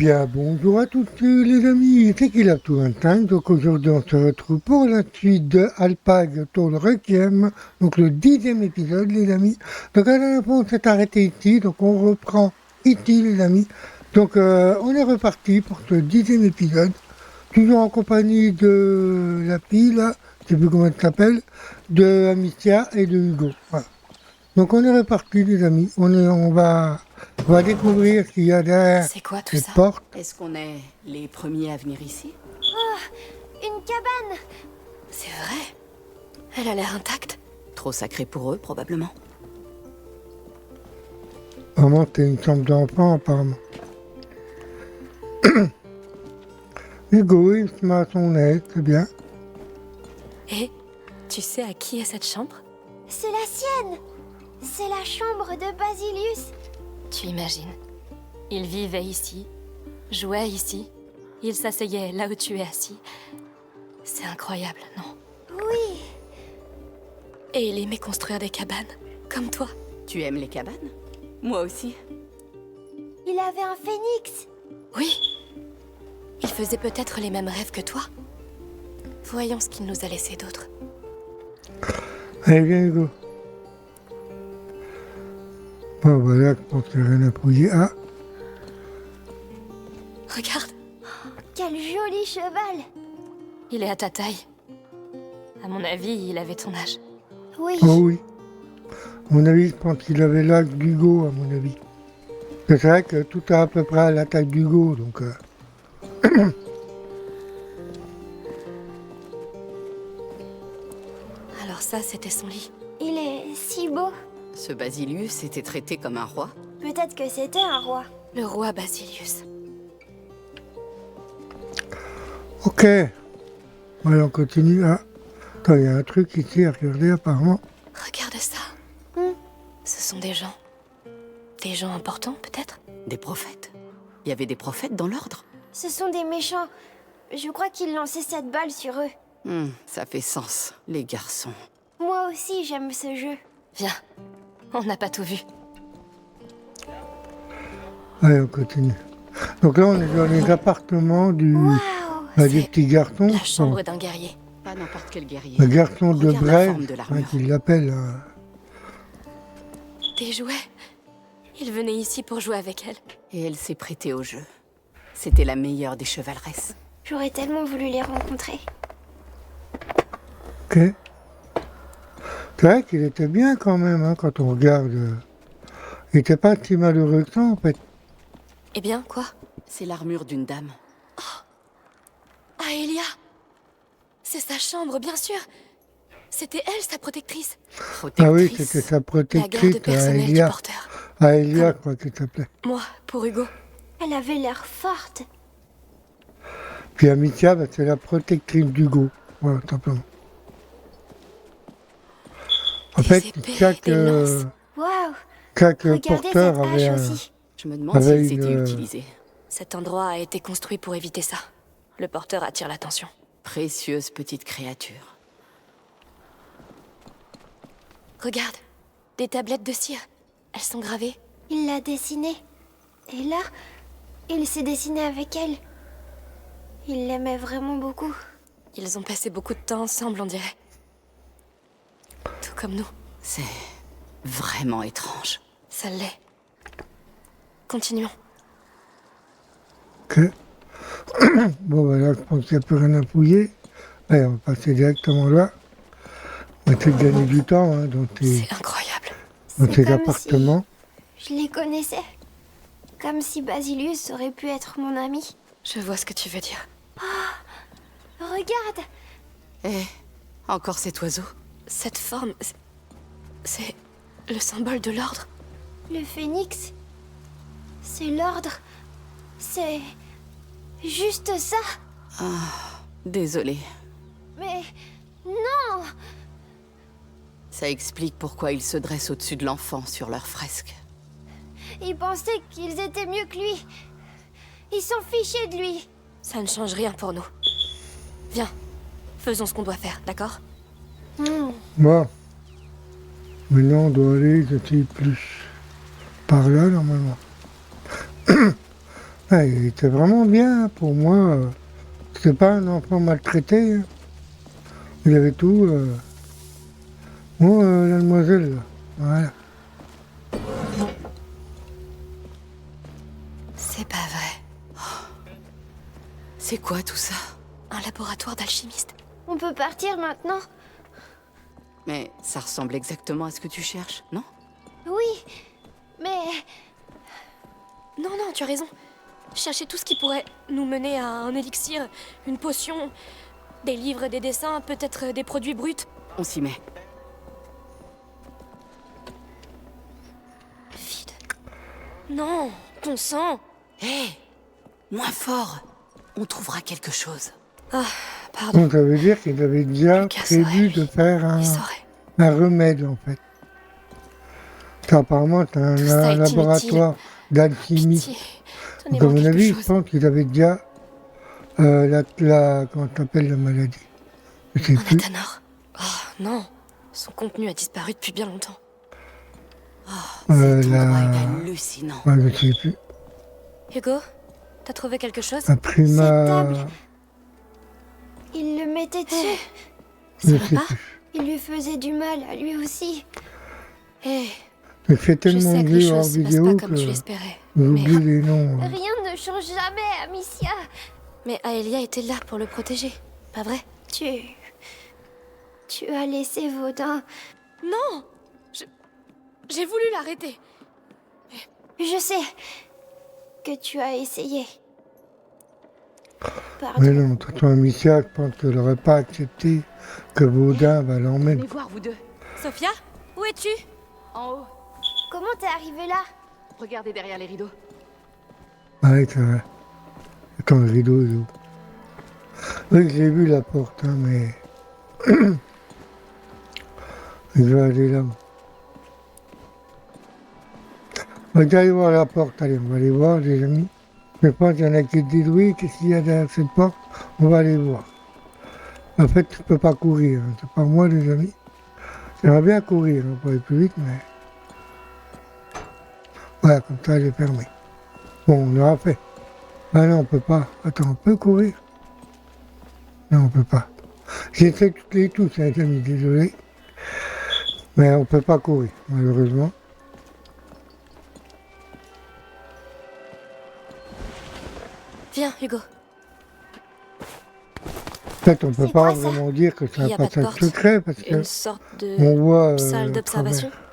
Bien, bonjour à tous les amis, c'est Kilab 25, donc aujourd'hui on se retrouve pour la suite de Alpag Toll Requiem, donc le 10e épisode les amis. Donc à la dernière fois on s'est arrêté ici, donc on reprend ici les amis. Donc on est reparti pour ce 10e épisode, toujours en compagnie de la fille là, je sais plus comment elle s'appelle, de Amicia et de Hugo. Voilà. Donc on est reparti les amis, on va découvrir ce qu'il y a derrière C'est quoi tout cette ça? porte. Est-ce qu'on est les premiers à venir ici? Une cabane! C'est vrai? Elle a l'air intacte. Trop sacré pour eux, probablement. Vraiment, t'es une chambre d'enfant, apparemment. Hugo, il se met à son aise, c'est bien. Et tu sais à qui est cette chambre? C'est la sienne! C'est la chambre de Basilius! Tu imagines? Il vivait ici, jouait ici, il s'asseyait là où tu es assis. C'est incroyable, non? Oui! Et il aimait construire des cabanes, comme toi. Tu aimes les cabanes? Moi aussi. Il avait un phénix! Oui. Il faisait peut-être les mêmes rêves que toi. Voyons ce qu'il nous a laissé d'autre. Allez, viens, Hugo. Bon, voilà, je pense qu'il n'y a rien à fouiller. Ah, Regarde, Quel joli cheval! il est à ta taille. À mon avis, il avait ton âge. Oui, oh oui. À mon avis, je pense qu'il avait l'âge d'Hugo, à mon avis. C'est vrai que tout est à peu près à la taille d'Hugo, donc... Alors ça, c'était son lit. il est si beau. Ce Basilius était traité comme un roi. Peut-être que c'était un roi. Le roi Basilius. Ok. Allez, on continue. Ah, attends, il y a un truc ici à regarder, apparemment. Regarde ça. Hmm. Ce sont des gens. Des gens importants, peut-être? Des prophètes. Il y avait des prophètes dans l'ordre. Ce sont des méchants. Je crois qu'ils lançaient cette balle sur eux. Ça fait sens, les garçons. Moi aussi, j'aime ce jeu. Viens. On n'a pas tout vu. Allez, on continue. Donc là, on est dans les appartements du... Waouh! des C'est petits garçons. La chambre d'un guerrier. Pas n'importe quel guerrier. Le garçon de Regarde la Brève, forme de l'armure. qu'il l'appelle. Hein. Des jouets. Il venait ici pour jouer avec elle. Et elle s'est prêtée au jeu. C'était la meilleure des chevaleresses. J'aurais tellement voulu les rencontrer. Ok. C'est vrai qu'il était bien quand même, hein, quand on regarde. Il était pas si malheureux que ça, en fait. Eh bien, quoi? C'est l'armure d'une dame. Ah, Elia! C'est sa chambre, bien sûr! C'était elle, sa protectrice. Ah oui, Protectrice. c'était sa La garde protectrice, personnelle du Elia. porteur. Ah, Elia, je crois qu'il s'appelait. Moi, pour Hugo. Elle avait l'air forte. Puis Amicia, bah, c'est la protectrice d'Hugo. Voilà, simplement. En Des fait, épées chaque, et lances. Waouh! chaque Regardez porteur cette avait hache un... aussi. Je me demande Avec s'ils étaient une- utilisés. Cet endroit a été construit pour éviter ça. Le porteur attire l'attention. Précieuse petite créature. Regarde, des tablettes de cire. Elles sont gravées. Il l'a dessinée. Et là, il s'est dessiné avec elle. Il l'aimait vraiment beaucoup. Ils ont passé beaucoup de temps ensemble, on dirait. Tout comme nous. C'est vraiment étrange. Ça l'est. Continuons. Ok. Bon, voilà, je pense qu'il n'y a plus rien à fouiller. Allez, on va passer directement là. On va essayer de gagner du temps hein, dans C'est incroyable. dans C'est tes comme appartements. si je les connaissais. Comme si Basilius aurait pu être mon ami. Je vois ce que tu veux dire. Regarde! Eh, encore cet oiseau. Cette forme, c'est le symbole de l'ordre. Le phénix. C'est l'ordre. C'est juste ça. Désolé. Mais non! Ça explique pourquoi ils se dressent au-dessus de l'enfant sur leur fresque. Ils pensaient qu'ils étaient mieux que lui. Ils s'en fichaient de lui. Ça ne change rien pour nous. Viens, faisons ce qu'on doit faire, d'accord? Bon. Maintenant, on doit aller, je sais plus. Par là, normalement. Ouais, il était vraiment bien pour moi. C'était pas un enfant maltraité, hein. Il avait tout. Moi, la demoiselle, là. Voilà. C'est pas vrai. C'est quoi tout ça? Un laboratoire d'alchimiste. On peut partir maintenant? Mais ça ressemble exactement à ce que tu cherches, non? Oui, mais... Non, non, tu as raison. Chercher tout ce qui pourrait nous mener à un élixir, une potion, des livres, des dessins, peut-être des produits bruts. On s'y met. Vide. Non, ton sang. Hé! Moins fort! On trouvera quelque chose. Ah, pardon. Donc ça veut dire qu'il avait déjà Lucas prévu saurait, de faire Il saurait. un remède, en fait. Ça, apparemment, c'est Tout ça un est laboratoire d'alchimie. Pitié. Donc, à Donnez-moi mon quelque avis, je chose. pense qu'il avait déjà comment t'appelles la maladie? Je sais Un plus. athanor. Oh, non. Son contenu a disparu depuis bien longtemps. Cet endroit est La... hallucinant. Ouais, je sais plus. Hugo, t'as trouvé quelque chose? La prima... table. Il le mettait dessus. Je Ça va sais pas? plus. Il lui faisait du mal à lui aussi. Eh, Je fais je tellement sais de que les vues en choses se passent vidéo pas comme que tu l'espérais. Mais, j'oublie les noms. Hein. Rien ne change jamais, Amicia. mais Aelia était là pour le protéger, pas vrai? Tu as laissé Vaudin. Non! J'ai voulu l'arrêter. Je sais que tu as essayé. Mais Pardon. non, tonton Amicia, je pense qu'elle n'aurait pas accepté que Baudin l'emmène. Venez voir, vous deux. Sophia, où es-tu? En haut. Comment t'es arrivé là? Regardez derrière les rideaux. Ah oui, c'est vrai. Attends, le rideau, il est où? Oui, j'ai vu la porte, hein, mais... je vais aller là. On va déjà aller voir la porte, allez, on va aller voir, les amis. Je pense qu'il y en a qui disent, oui, qu'est-ce qu'il y a derrière cette porte? On va aller voir. En fait, je peux pas courir, hein. C'est pas moi, les amis. J'aimerais bien courir, hein, pour aller plus vite, mais... Voilà, comme ça, elle est fermée. Bon, on l'aura fait. Ah non, on peut pas. Attends, on peut courir? Non, on peut pas. J'essaie toutes les touches, hein, les amis, désolé. Mais on peut pas courir, malheureusement. Viens, Hugo. En fait, on peut C'est pas quoi, ça? vraiment dire que c'est Il un y a pas de passage porte. secret, parce que Une sorte de on voit... salle à d'observation. travers.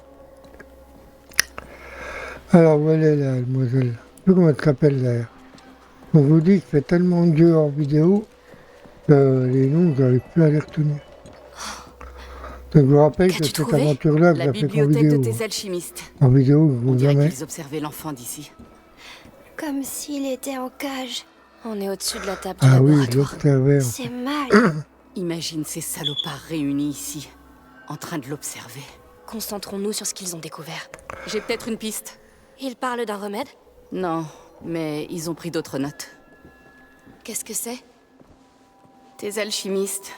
Alors, voilà la demoiselle. Je sais plus comment elle s'appelle, d'ailleurs. On vous dit que je fais tellement de jeux en vidéo que les noms, j'arrive plus à les retenir. Donc, je vous rappelle que Qu'as-tu cette trouvé? aventure-là, je La la fais qu'en bibliothèque de vidéo. tes alchimistes. En vidéo, je On vous dirait jamais. qu'ils observaient l'enfant d'ici. Comme s'il était en cage. On est au-dessus de la table du Ah oui, je laboratoire. l'observais. C'est mal. Imagine ces salopards réunis ici, en train de l'observer. Concentrons-nous sur ce qu'ils ont découvert. J'ai peut-être une piste. Ils parlent d'un remède? Non, mais ils ont pris d'autres notes. Qu'est-ce que c'est? Tes alchimistes,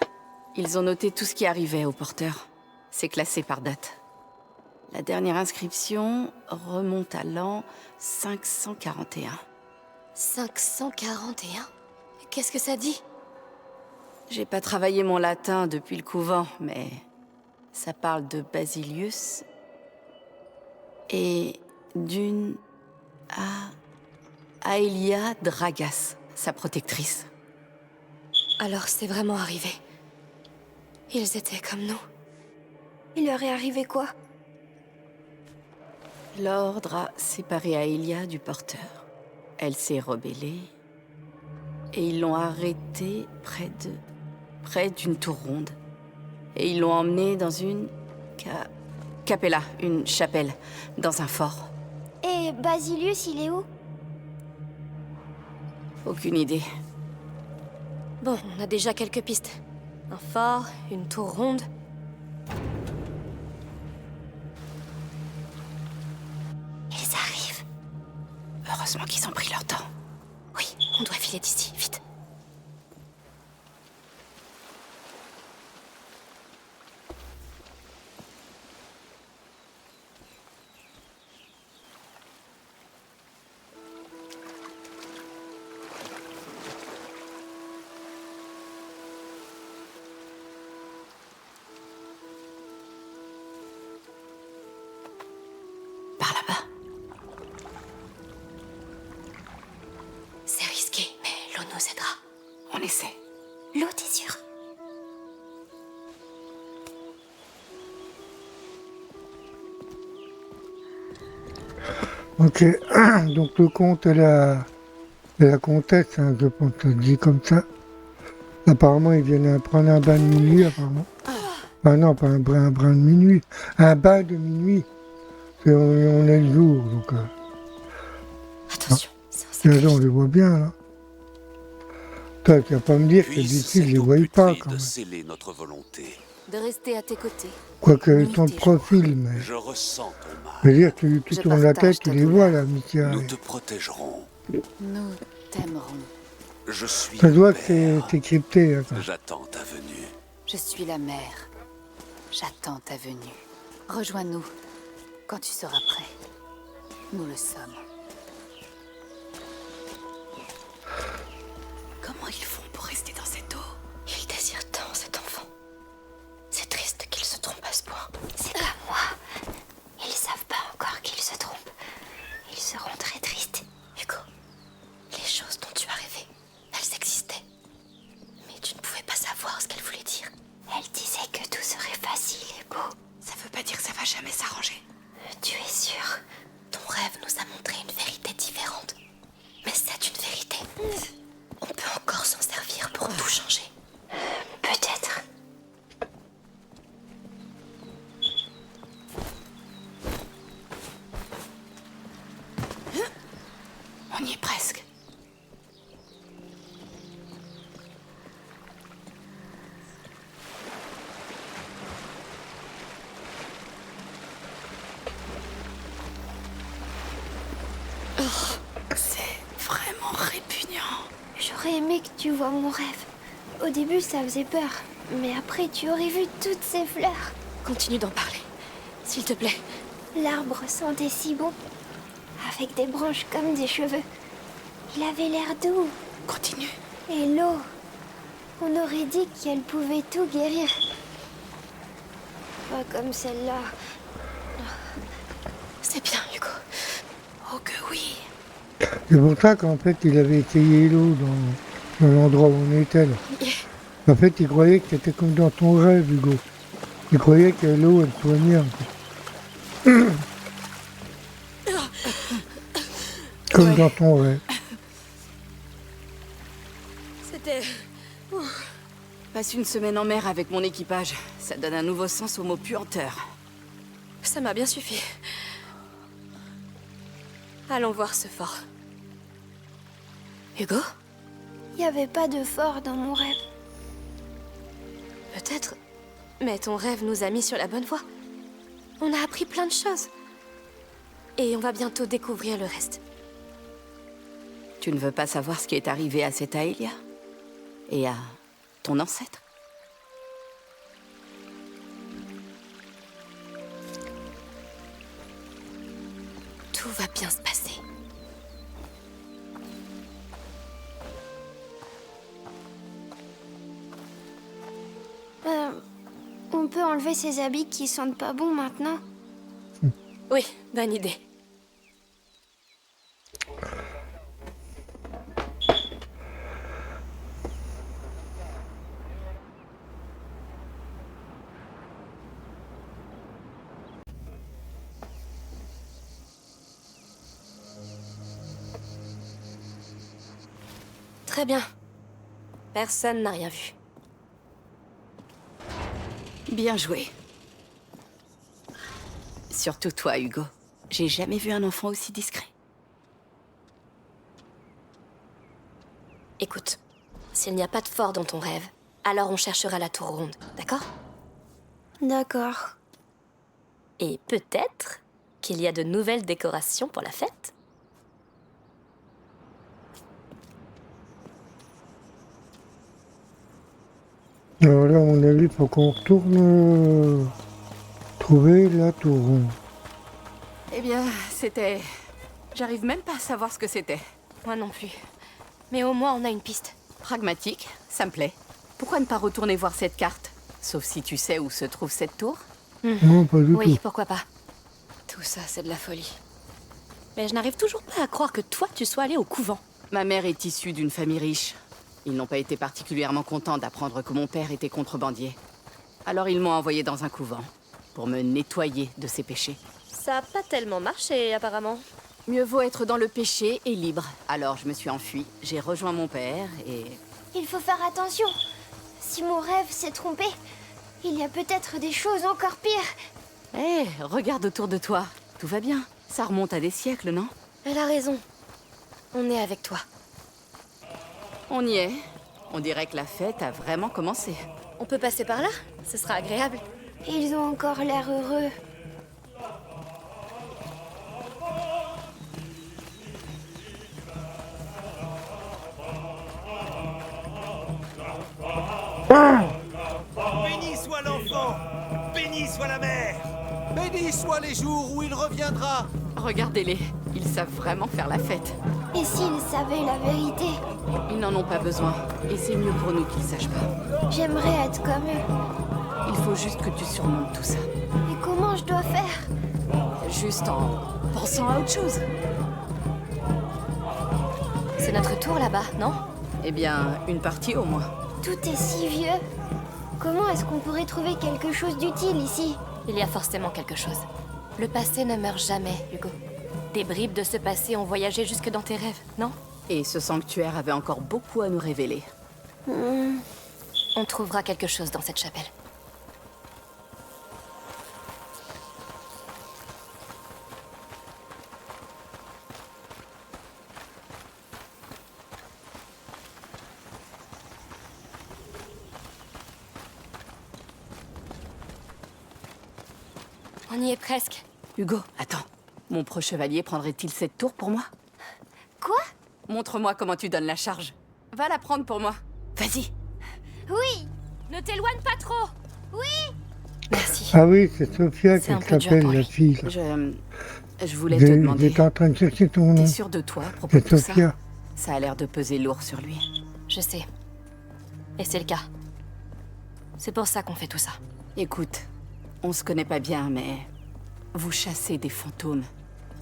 ils ont noté tout ce qui arrivait au porteur. C'est classé par date. La dernière inscription remonte à l'an 541. 541? Qu'est-ce que ça dit? J'ai pas travaillé mon latin depuis le couvent, mais ça parle de Basilius et d'une Aelia Dragas, sa protectrice. Alors c'est vraiment arrivé. Ils étaient comme nous. Il leur est arrivé quoi? L'ordre a séparé Aelia du porteur. Elle s'est rebellée et ils l'ont arrêtée près d'une tour ronde. Et ils l'ont emmenée dans une capella, une chapelle, dans un fort. Et Basilius, il est où? Aucune idée. Bon, on a déjà quelques pistes. Un fort, une tour ronde. Ils arrivent. Heureusement qu'ils ont pris leur temps. Oui, on doit filer d'ici, vite. Essaie. L'eau, t'es sûre? Ok, donc le comte et la comtesse, hein, je pense que ça se dit comme ça. Apparemment, ils viennent prendre un bain de minuit, apparemment. Ah non, pas un bain de minuit. Un bain de minuit. On est le jour, donc... Attention, c'est un Là, sacré. on les voit bien, là. Toi, tu vas pas me dire que Puisse d'ici, je les cette eau voyais pas, putride quand même. sceller notre volonté. De rester à tes côtés. Quoique, Nuit ils sont de et jour. profil, mais... Je ressens ton Je veux mal. dire, tu Je tournes la partage tête, tu ta les douleur. vois, là, Mithia. Nous te protégerons. Nous t'aimerons. Je suis Ça le doit que père. c'est crypté, hein, ça. J'attends ta venue. Je suis la mère. J'attends ta venue. Rejoins-nous quand tu seras prêt. Nous le sommes. Comment ils font pour rester dans cette eau? Ils désirent tant cet enfant. C'est triste qu'ils se trompent à ce point. C'est pas moi. Ils savent pas encore qu'ils se trompent. Ils seront très tristes. Hugo, les choses dont tu as rêvé, elles existaient. Mais tu ne pouvais pas savoir ce qu'elles voulaient dire. Elle disait que tout serait facile et beau. Ça veut pas dire que ça va jamais s'arranger. Tu es sûre? Ton rêve nous a montré une vérité différente. Mais c'est une vérité. On peut encore s'en servir pour tout changer. Peut-être. On y est presque. C'est vraiment répugnant. J'aurais aimé que tu vois mon rêve. Au début, ça faisait peur. Mais après, tu aurais vu toutes ces fleurs. Continue d'en parler, s'il te plaît. L'arbre sentait si bon. Avec des branches comme des cheveux. Il avait l'air doux. Continue. Et l'eau. On aurait dit qu'elle pouvait tout guérir. Pas comme celle-là. C'est bien, Hugo. Oh que oui. C'est pour ça qu'en fait, il avait essayé l'eau dans l'endroit où on était, là. En fait, il croyait que c'était comme dans ton rêve, Hugo. Il croyait que l'eau, elle soignait, en fait. Comme dans ton rêve. C'était... Passe une semaine en mer avec mon équipage. Ça donne un nouveau sens au mot puanteur. Ça m'a bien suffi. Allons voir ce fort. Hugo? Il n'y avait pas de fort dans mon rêve. Peut-être. Mais ton rêve nous a mis sur la bonne voie. On a appris plein de choses. Et on va bientôt découvrir le reste. Tu ne veux pas savoir ce qui est arrivé à cette Aelia? Et à ton ancêtre? Tout va bien se passer. On peut enlever ces habits qui sentent pas bon maintenant. Oui, bonne idée. Très bien. Personne n'a rien vu. Bien joué. Surtout toi, Hugo. J'ai jamais vu un enfant aussi discret. Écoute, s'il n'y a pas de fort dans ton rêve, alors on cherchera la tour ronde, d'accord? D'accord. Et peut-être qu'il y a de nouvelles décorations pour la fête? Alors là, à mon avis, il faut qu'on retourne trouver la tour ronde. Eh bien, c'était... J'arrive même pas à savoir ce que c'était. Moi non plus. Mais au moins on a une piste. Pragmatique, ça me plaît. Pourquoi ne pas retourner voir cette carte? Sauf si tu sais où se trouve cette tour. Non, pas du Oui, tout. pourquoi pas. Tout ça, c'est de la folie. Mais je n'arrive toujours pas à croire que toi, tu sois allé au couvent. Ma mère est issue d'une famille riche. Ils n'ont pas été particulièrement contents d'apprendre que mon père était contrebandier. Alors ils m'ont envoyé dans un couvent, pour me nettoyer de ses péchés. Ça a pas tellement marché, apparemment. Mieux vaut être dans le péché et libre. Alors je me suis enfuie, j'ai rejoint mon père et... Il faut faire attention. Si mon rêve s'est trompé, il y a peut-être des choses encore pires. Hé, regarde autour de toi. Tout va bien. Ça remonte à des siècles, non? Elle a raison. On est avec toi. On y est. On dirait que la fête a vraiment commencé. On peut passer par là? Ce sera agréable. Ils ont encore l'air heureux. Béni soit l'enfant, béni soit la mère, béni soient les jours où il reviendra. Regardez-les. Ils savent vraiment faire la fête. Et s'ils savaient la vérité? Ils n'en ont pas besoin. Et c'est mieux pour nous qu'ils sachent pas. J'aimerais être comme eux. Il faut juste que tu surmontes tout ça. Et comment je dois faire? Juste en pensant à autre chose. C'est notre tour là-bas, non? Eh bien, une partie au moins. Tout est si vieux. Comment est-ce qu'on pourrait trouver quelque chose d'utile ici? Il y a forcément quelque chose. Le passé ne meurt jamais, Hugo. Des bribes de ce passé ont voyagé jusque dans tes rêves, non? Et ce sanctuaire avait encore beaucoup à nous révéler. On trouvera quelque chose dans cette chapelle. On y est presque. Hugo, attends. Mon pro-chevalier prendrait-il cette tour pour moi? Quoi? Montre-moi comment tu donnes la charge. Va la prendre pour moi. Vas-y. Oui! Ne t'éloigne pas trop. Oui! Merci. Ah oui, c'est Sophia C'est un qui peu dur s'appelle pour la lui. fille. là. Je voulais te demander. J'étais en train de chercher ton nom. T'es sûr de toi à propos de C'est tout ça? Sophia. Ça a l'air de peser lourd sur lui. Je sais. Et c'est le cas. C'est pour ça qu'on fait tout ça. Écoute, on se connaît pas bien, mais... Vous chassez des fantômes.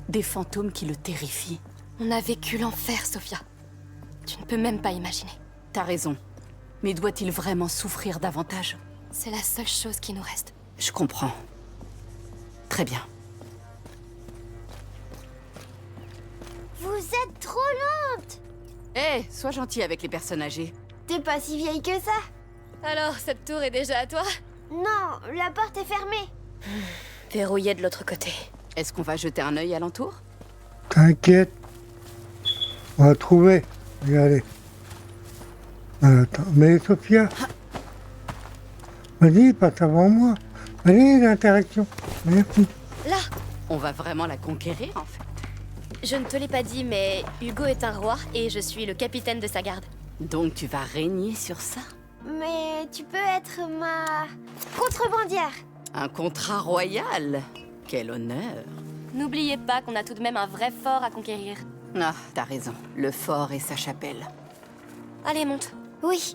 Des fantômes qui le terrifient. On a vécu l'enfer, Sophia. Tu ne peux même pas imaginer. T'as raison. Mais doit-il vraiment souffrir davantage? C'est la seule chose qui nous reste. Je comprends. Très bien. Vous êtes trop lente! Hé, sois gentil avec les personnes âgées. T'es pas si vieille que ça? Alors, cette tour est déjà à toi? Non, la porte est fermée. Verrouillée de l'autre côté. Est-ce qu'on va jeter un œil alentour? T'inquiète. On va trouver. Regardez. Attends, mais Sophia. Vas-y, passe avant moi. Allez, l'interaction. Merci. Là! On va vraiment la conquérir, en fait. Je ne te l'ai pas dit, mais Hugo est un roi et je suis le capitaine de sa garde. Donc tu vas régner sur ça? Mais tu peux être ma contrebandière. Un contrat royal? Quel honneur! N'oubliez pas qu'on a tout de même un vrai fort à conquérir. Ah, t'as raison. Le fort et sa chapelle. Allez, monte. Oui,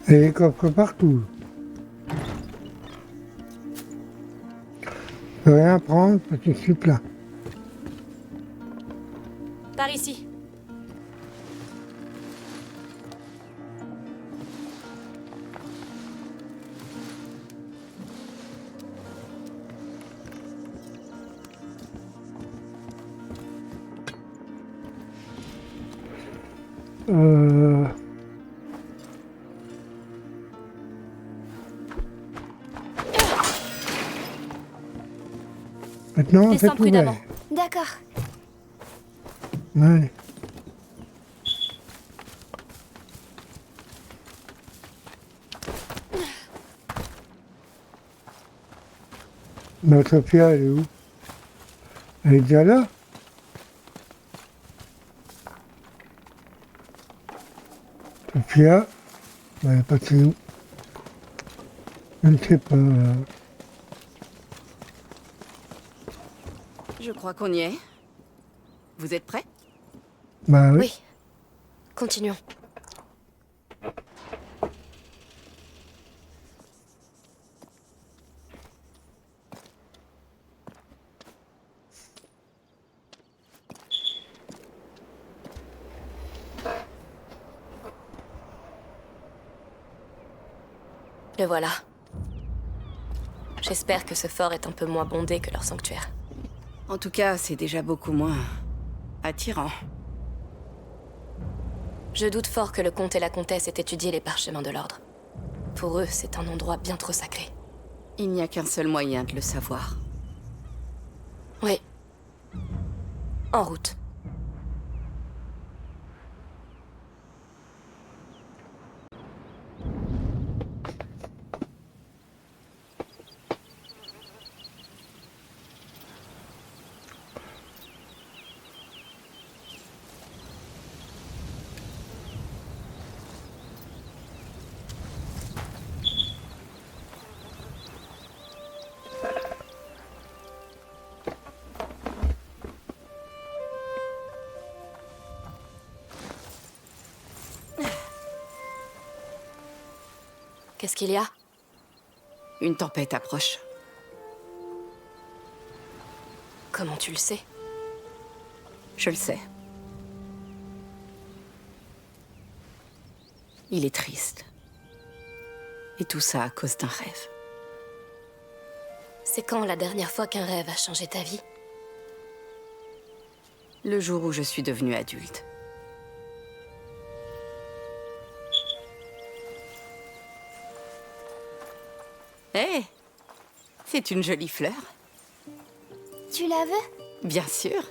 Et les coffres partout. Je peux rien prendre parce que je suis plein. Par ici. Maintenant, c'est Descends prudemment. ouvert. d'accord. Allez. Ma Sophia, elle est où? Elle est déjà là? Sophia, elle est passée où? Je ne sais pas. Je crois qu'on y est. Vous êtes prêts? Bah oui. Oui. Continuons. Le voilà. J'espère que ce fort est un peu moins bondé que leur sanctuaire. En tout cas, c'est déjà beaucoup moins attirant. Je doute fort que le comte et la comtesse aient étudié les parchemins de l'ordre. Pour eux, c'est un endroit bien trop sacré. Il n'y a qu'un seul moyen de le savoir. Oui. En route. Qu'est-ce qu'il y a? Une tempête approche. Comment tu le sais? Je le sais. Il est triste. Et tout ça à cause d'un rêve. C'est quand la dernière fois qu'un rêve a changé ta vie? Le jour où je suis devenue adulte. Hé, c'est une jolie fleur. Tu la veux? Bien sûr.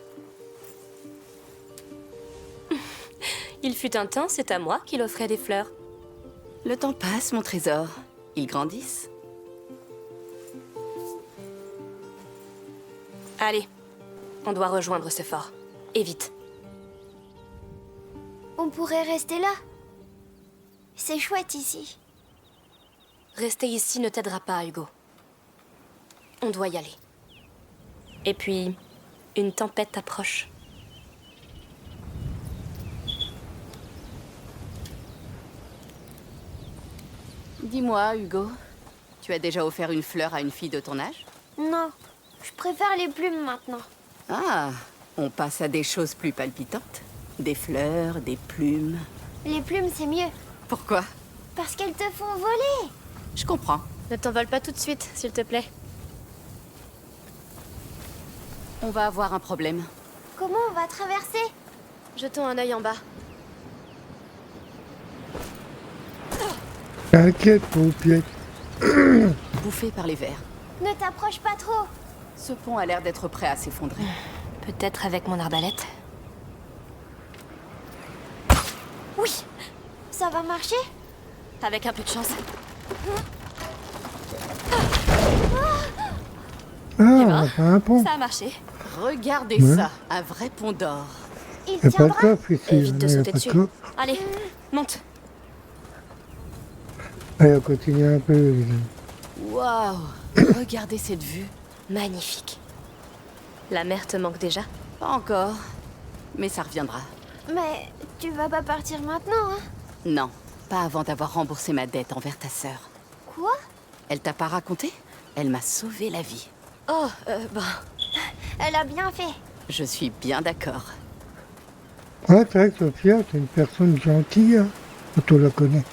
Il fut un temps, c'est à moi qu'il offrait des fleurs. Le temps passe, mon trésor. Ils grandissent. Allez, on doit rejoindre ce fort. Et vite. On pourrait rester là. C'est chouette ici. Rester ici ne t'aidera pas, Hugo. On doit y aller. Et puis, une tempête approche. Dis-moi, Hugo, tu as déjà offert une fleur à une fille de ton âge? Non, je préfère les plumes maintenant. Ah, on passe à des choses plus palpitantes. Des fleurs, des plumes. Les plumes, c'est mieux. Pourquoi? Parce qu'elles te font voler. Je comprends. Ne t'envole pas tout de suite, s'il te plaît. On va avoir un problème. Comment on va traverser? Jetons un œil en bas. T'inquiète, paupiette. Bouffé par les vers. Ne t'approche pas trop. Ce pont a l'air d'être prêt à s'effondrer. Peut-être avec mon arbalète. Oui, Ça va marcher? avec un peu de chance. Ah, c'est un pont. Ça a marché. Regardez Ouais. ça, un vrai pont d'or. Il Il n'y a pas de tiendra? coffre ici. Évite de Il y a sauter pas de dessus. coffre. Allez, monte. Allez, on continue un peu. Waouh, regardez cette vue. Magnifique. La mer te manque déjà? Pas encore, mais ça reviendra. Mais tu vas pas partir maintenant, hein? Non, pas avant d'avoir remboursé ma dette envers ta sœur. Quoi? Elle t'a pas raconté? Elle m'a sauvé la vie. Oh, Elle a bien fait. Je suis bien d'accord. Ouais, c'est vrai que Sophia, c'est une personne gentille, hein, quand on la connaît.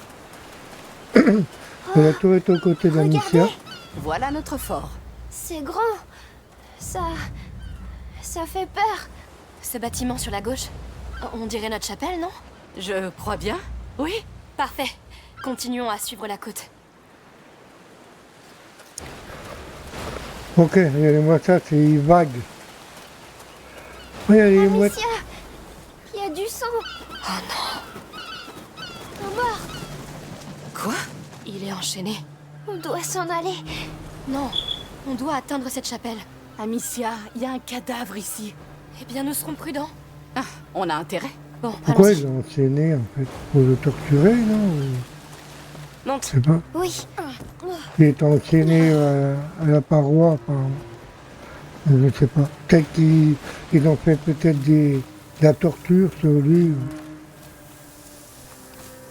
Elle a toujours été aux côtés d'Amicia. Regardez, Voilà notre fort. c'est grand. Ça fait peur. ce bâtiment sur la gauche, on dirait notre chapelle, non? Je crois bien. Oui. Parfait. Continuons à suivre la côte. Ok, regardez-moi ça, c'est vague. Regardez-moi. Amicia, il y a du sang. Oh non. Un mort. Quoi? Il est enchaîné. On doit s'en aller. Non, on doit atteindre cette chapelle. Amicia, il y a un cadavre ici. Eh bien, nous serons prudents. Ah, on a intérêt. Bon, Pourquoi allons-y. ils l'ont enchaîné, en fait? Pour le torturer, non? Je Monte. sais pas. Oui. Il est enchaîné à la paroi, apparemment. Je ne sais pas. Peut-être qu'ils ont fait peut-être de la torture sur lui.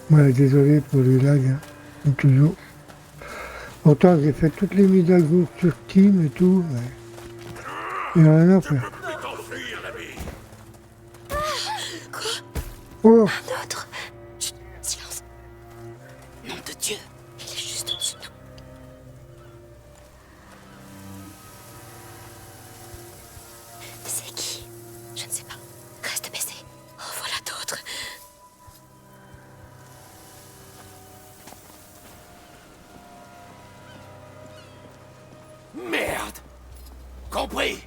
Ouais, désolé pour les lags, hein, comme toujours. Pourtant, j'ai fait toutes les mises à jour sur Steam et tout. Mais... il n'y a rien à faire. Oh, D'autres. Chut, silence. Nom de Dieu. Il est juste au-dessus de nous. Je ne sais pas. Reste baissé. Oh, voilà d'autres. Merde! Compris!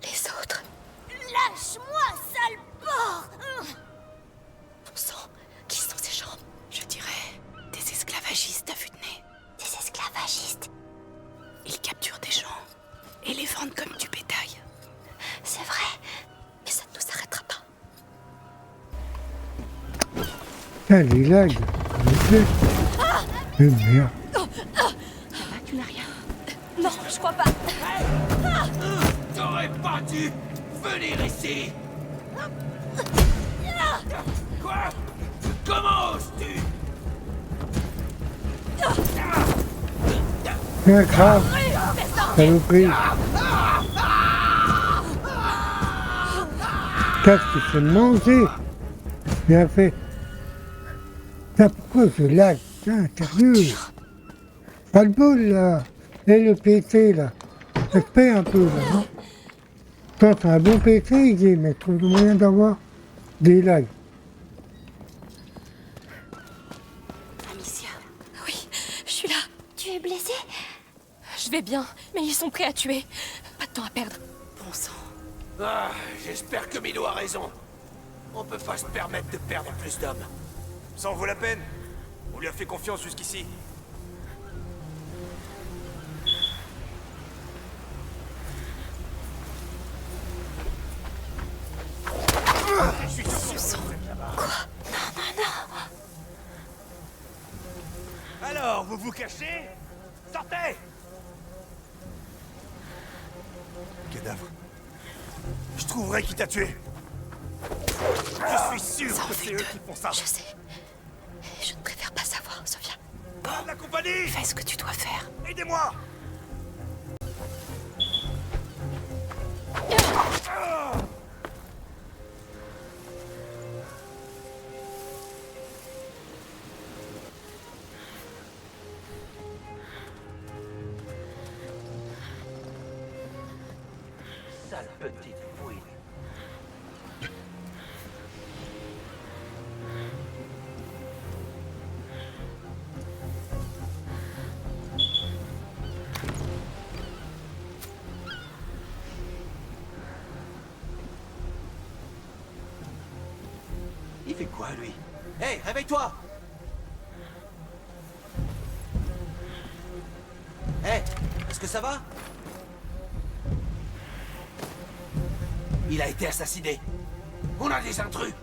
Les autres. Lâche-moi, sale porc! Bon sang. Qui sont ces gens? Je dirais des esclavagistes à vue de nez. Des esclavagistes. Ils capturent des gens et les vendent comme du bétail. C'est vrai. Mais ça ne nous arrêtera pas. Putain, les lags. Je sais. Merde. Tu n'as rien. Non, je crois pas. T'aurais pas dû venir ici! Quoi? Comment oses-tu? Tiens, grave. Saloperie. Qu'est-ce que tu fais manger? Bien fait. Putain, pourquoi je lag? Putain, sérieux. Pas le bol, là. Et le PC, là. Ça se paye un peu, là, non? Toi, c'est un bon PC, Guy, mais trouve le moyen d'avoir des lags. Amicia, Oui, je suis là. Tu es blessé? Je vais bien, mais ils sont prêts à tuer. Pas de temps à perdre. bon sang. Ah, j'espère que Milo a raison. On peut pas se permettre de perdre plus d'hommes. Ça en vaut la peine. On lui a fait confiance jusqu'ici. Je suis sûr. Alors, vous vous cachez? Sortez! Cadavre. Je trouverai qui t'a tué. Je suis sûr Ça en que fait c'est eux deux. qui font ça. Je sais. Et je ne préfère pas savoir, Sophia. Bon, la compagnie! Fais ce que tu dois faire. Aidez-moi! Sale petite fouine. Il fait quoi, lui? Hé, réveille-toi! Hé, est-ce que ça va? Il a été assassiné. On a des intrus.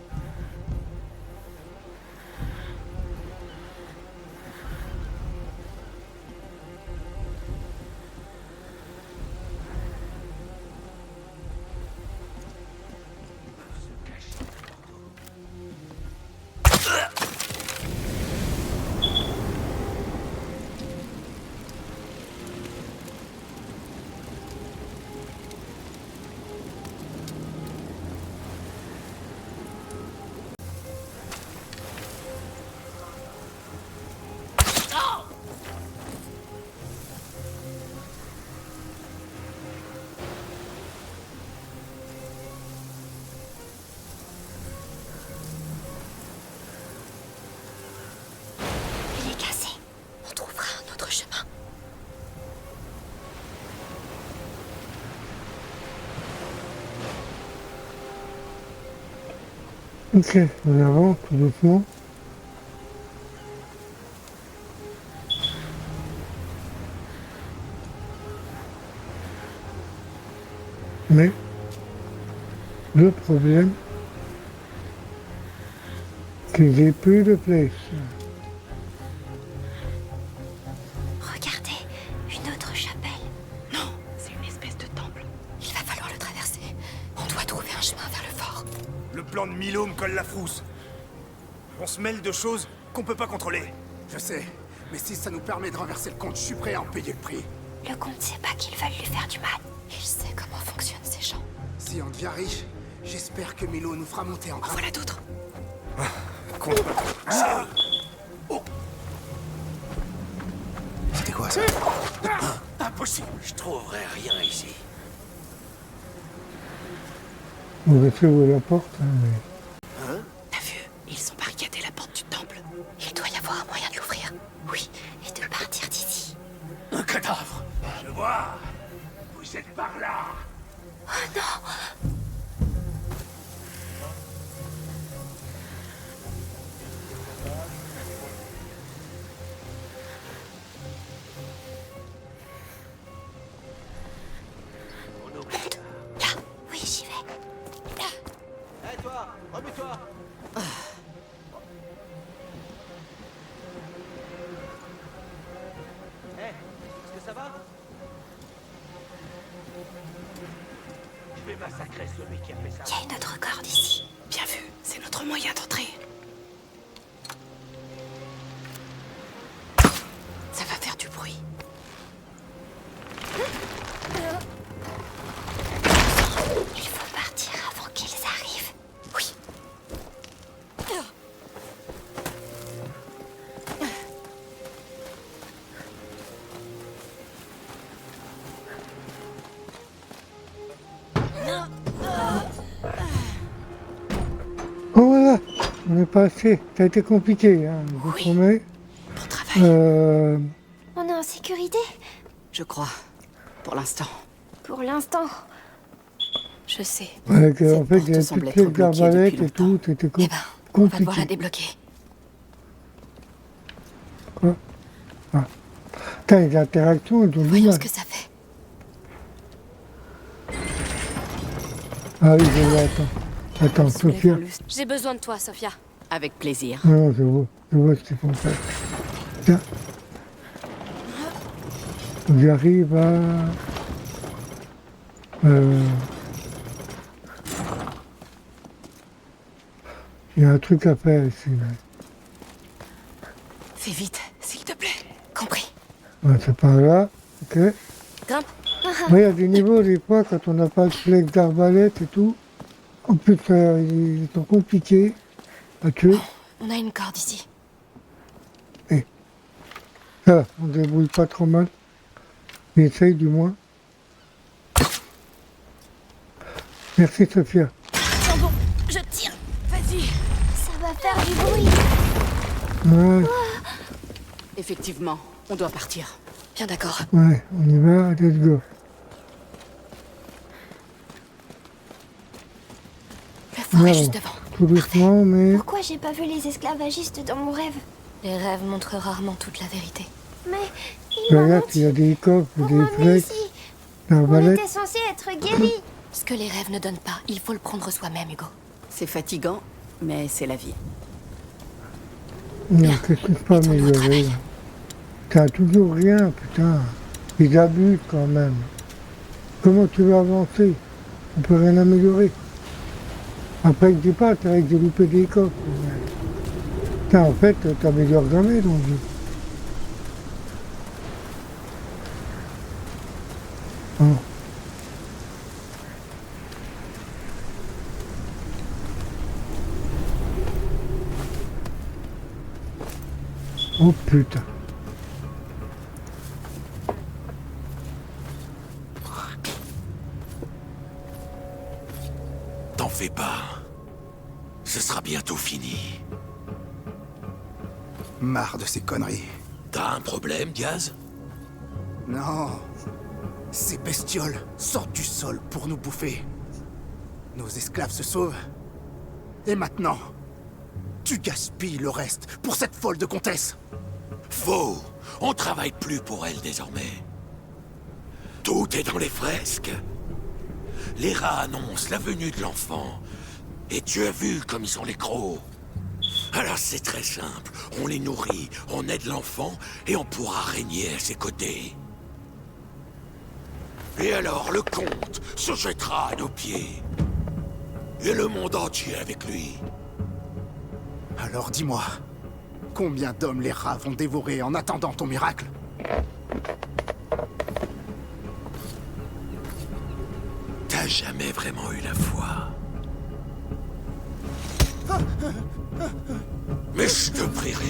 Il est cassé. On trouvera un autre chemin. Ok, on avance tout doucement. Mais le problème, c'est que j'ai plus de place. Regardez, une autre chapelle. Non, c'est une espèce de temple. Il va falloir le traverser. On doit trouver un chemin vers le fort. Le plan de Milo me colle la frousse. On se mêle de choses qu'on peut pas contrôler. Je sais, mais si ça nous permet de renverser le compte, je suis prêt à en payer le prix. Le comte sait pas qu'ils veulent lui faire du mal. Il sait comment fonctionnent ces gens. Si on devient riche, j'espère que Milo nous fera monter en En grade. voilà d'autres. Compte pas. Oh. C'était quoi ça? Impossible. Je trouverai rien ici. On va essayer d'ouvrir la porte, hein, mais... T'as vu? Ils ont barricadé la porte du temple. Il doit y avoir un moyen de l'ouvrir. Oui, et de partir d'ici. Un cadavre. Je vois. Vous êtes par là. Oh non! Monte. Là, oui, j'y vais. Hé toi, remets-toi. Hé, est-ce que ça va? Je vais massacrer celui qui a fait ça. Il y a une autre corde ici. Bien vu, c'est notre moyen d'entrer. Ça va faire du bruit. Il faut partir avant qu'ils arrivent. Oui. Oh voilà, on est passé. Ça a été compliqué, hein, je vous Oui. promets. Bon travail, On est en sécurité? je crois. Pour l'instant. Pour l'instant. Je sais. en fait, Cette il y a porte semble toutes les être bloquée arbalètes depuis et tout, longtemps. c'était Eh ben, on va devoir la compliqué. débloquer. Putain, les interactions, elles ont du Voyons mal. ce que ça fait. Ah oui, je vois, Attends, Soulève Sophia. un lustre. J'ai besoin de toi, Sophia. Avec plaisir. Non, je vois ce qu'ils font faire. Tiens. J'arrive à... Il y a un truc à faire ici. Là. Fais vite, s'il te plaît. Compris. Ouais, c'est par là, ok. Grimpe. Mais il y a des niveaux, des fois, quand on n'a pas de flex d'arbalète et tout. En plus, ils sont compliqués à tuer. On a une corde ici. Ça va, on se débrouille pas trop mal. On essaye du moins. Merci Sophia. Tiens bon, je tire. Vas-y. Ça va faire du bruit. Ouais, Effectivement, on doit partir. Bien d'accord. ouais, on y va, let's go. La forêt Ouais, juste devant. tout doucement, mais... Pourquoi j'ai pas vu les esclavagistes dans mon rêve? Les rêves montrent rarement toute la vérité. Mais ils m'ont Regarde, il y a menti. des coffres, On des m'a mis flex, ici. On d'arbalète. était censé être guéris. Ce que les rêves ne donnent pas, il faut le prendre soi-même, Hugo. C'est fatigant, mais c'est la vie. Non, qu'est-ce que je peux mettons-nous au améliorer travail. là? T'as toujours rien, putain. Ils abusent quand même. Comment tu veux avancer? On peut rien améliorer. Après, je dis pas, c'est vrai que j'ai loupé des coffres. Putain, en fait, t'améliores jamais ton jeu. Oh. Oh putain. T'en fais pas. Ce sera bientôt fini. Marre de ces conneries. T'as un problème, Diaz? Non. Ces bestioles sortent du sol pour nous bouffer. Nos esclaves se sauvent. Et maintenant, tu gaspilles le reste pour cette folle de comtesse. Faux. On travaille plus pour elle désormais. Tout est dans les fresques. Les rats annoncent la venue de l'enfant. Et tu as vu comme ils sont les crocs. Alors c'est très simple. On les nourrit, on aide l'enfant, et on pourra régner à ses côtés. Et alors le comte se jettera à nos pieds. Et le monde entier avec lui. Alors dis-moi, combien d'hommes les rats vont dévorer en attendant ton miracle? T'as jamais vraiment eu la foi. Mais je te prierai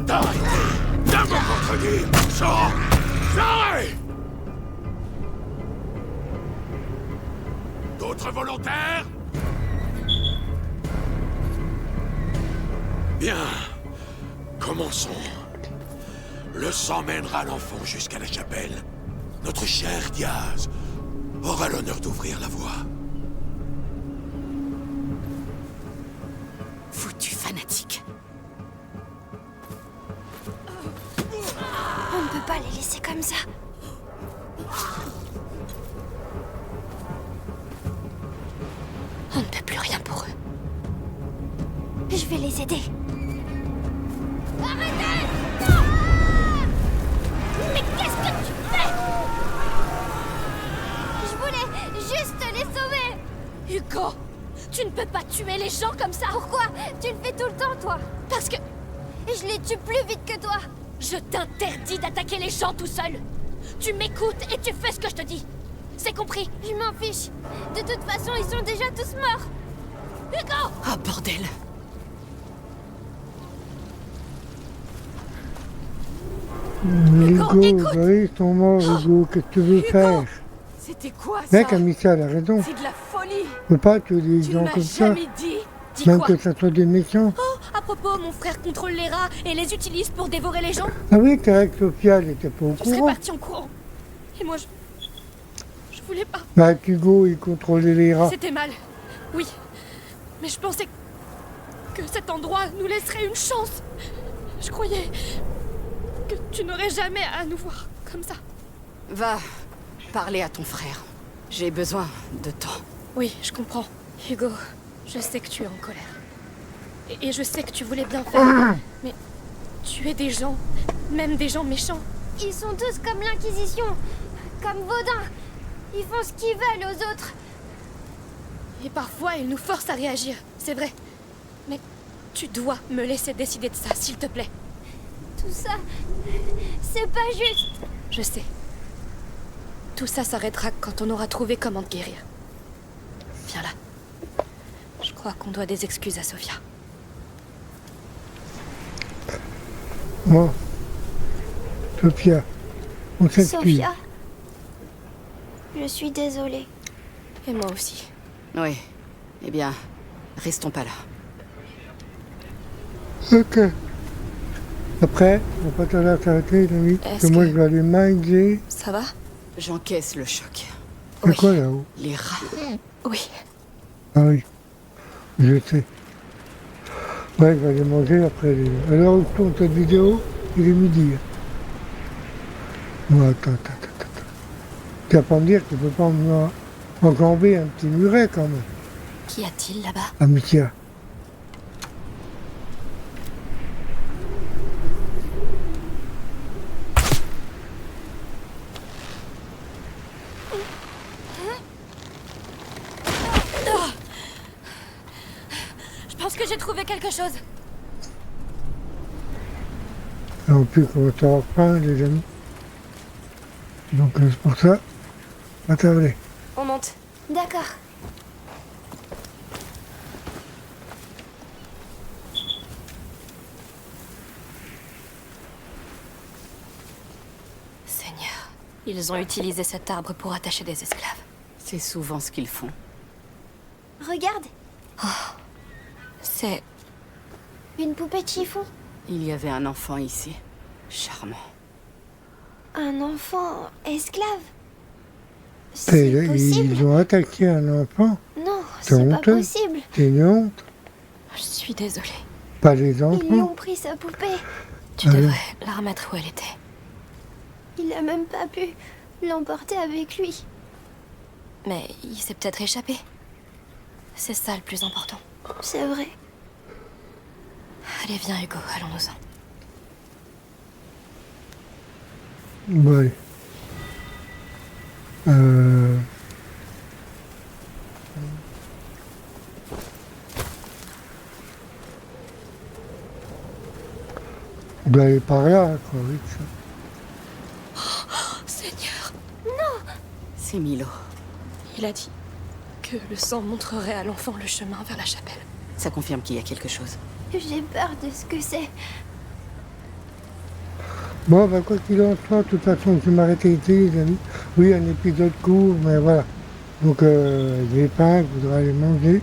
d'arrêter de me contredire. Sors! J'arrête! D'autres volontaires? Bien. Commençons. Le sang mènera l'enfant jusqu'à la chapelle. Notre cher Diaz aura l'honneur d'ouvrir la voie. Foutu fanatique. On ne peut pas les laisser comme ça. On ne peut plus rien pour eux. Je vais les aider. Mais qu'est-ce que tu fais? Je voulais juste les sauver. Hugo, tu ne peux pas tuer les gens comme ça. Pourquoi? Tu le fais tout le temps, toi. Parce que Et je les tue plus vite que toi. je t'interdis d'attaquer les gens tout seul. Tu m'écoutes et tu fais ce que je te dis. C'est compris? Je m'en fiche. De toute façon, ils sont déjà tous morts. Hugo! Ah, bordel. Hugo, écoute. bah oui, ils sont morts, Hugo. Qu'est-ce que tu veux faire? C'était quoi ça? Mec, Amicia, elle a raison. C'est de la folie. On peut pas tuer des Tu ne gens m'as comme ça. jamais dit. Dis Même quoi? que ça soit des méchants. Oh, à propos, mon frère contrôle les rats et les utilise pour dévorer les gens. Ah oui, c'est vrai que Sophia, elle était pas au Je serais courant. partie en courant. Et moi, je voulais pas. Bah, Hugo, il contrôlait les rats. C'était mal. Oui. Mais je pensais que cet endroit nous laisserait une chance. Je croyais que tu n'aurais jamais à nous voir comme ça. Va parler à ton frère. J'ai besoin de temps. Oui, je comprends. Hugo, je sais que tu es en colère. Et je sais que tu voulais bien faire. Mais tuer des gens, même des gens méchants. Ils sont tous comme l'Inquisition. Comme Vaudin. Ils font ce qu'ils veulent aux autres. Et parfois, ils nous forcent à réagir, c'est vrai. Mais tu dois me laisser décider de ça, s'il te plaît. Tout ça, c'est pas juste. Je sais. Tout ça s'arrêtera quand on aura trouvé comment te guérir. Viens là. Je crois qu'on doit des excuses à Sophia. Moi, Sophia, on s'excuse. Sophia, je suis désolée. Et moi aussi. Oui. Eh bien, restons pas là. Ok. Après, on va pas tarder à s'arrêter, les amis. Est-ce Que moi, que- je vais aller manger. Ça va? J'encaisse le choc. C'est Oui. quoi là-haut? Les rats. Oui. Ah oui, je sais. Ouais, je vais aller manger après. Alors, où tourne cette vidéo? Il est midi. Non, attends. Tu vas pas me dire que tu peux pas enjamber un petit muret quand même, Qu'y a-t-il là-bas? Amicia. Je pense que j'ai trouvé quelque chose. En plus, on va avoir faim, les amis. Donc, c'est pour ça, pas tarder. On monte. D'accord. Seigneur, ils ont utilisé cet arbre pour attacher des esclaves. C'est souvent ce qu'ils font. Regarde, C'est... une poupée de chiffon. Il y avait un enfant ici. Charmant. Un enfant esclave. Et C'est là, possible? ils ont attaqué un enfant. Non, C'est c'est pas honteux. possible. C'est une honte. Je suis désolée. Pas les Ils lui enfants. ont pris sa poupée. Tu Allez. devrais la remettre où elle était. Il a même pas pu l'emporter avec lui. Mais il s'est peut-être échappé. C'est ça le plus important. C'est vrai. Allez, viens Hugo, allons-nous-en. Bon, allez. On doit aller par là, quoi, oui, ça. Seigneur, C'est Milo. il a dit que le sang montrerait à l'enfant le chemin vers la chapelle. Ça confirme qu'il y a quelque chose. J'ai peur de ce que c'est. Bon, bah, quoi qu'il en soit, de toute façon, je vais m'arrêter ici, les amis. Oui, un épisode court, mais voilà. Donc, j'ai faim, je voudrais aller manger.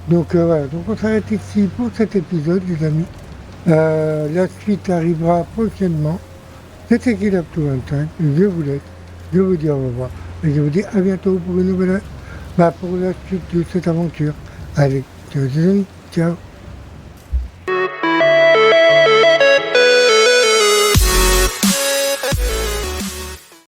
Donc, voilà. Donc, on s'arrête ici pour cet épisode, les amis. La suite arrivera prochainement. C'était Kill Up to One. Je vous laisse. Je vous dis au revoir. Et je vous dis à bientôt pour une nouvelle... pour la suite de cette aventure. Allez, ciao les amis. Ciao.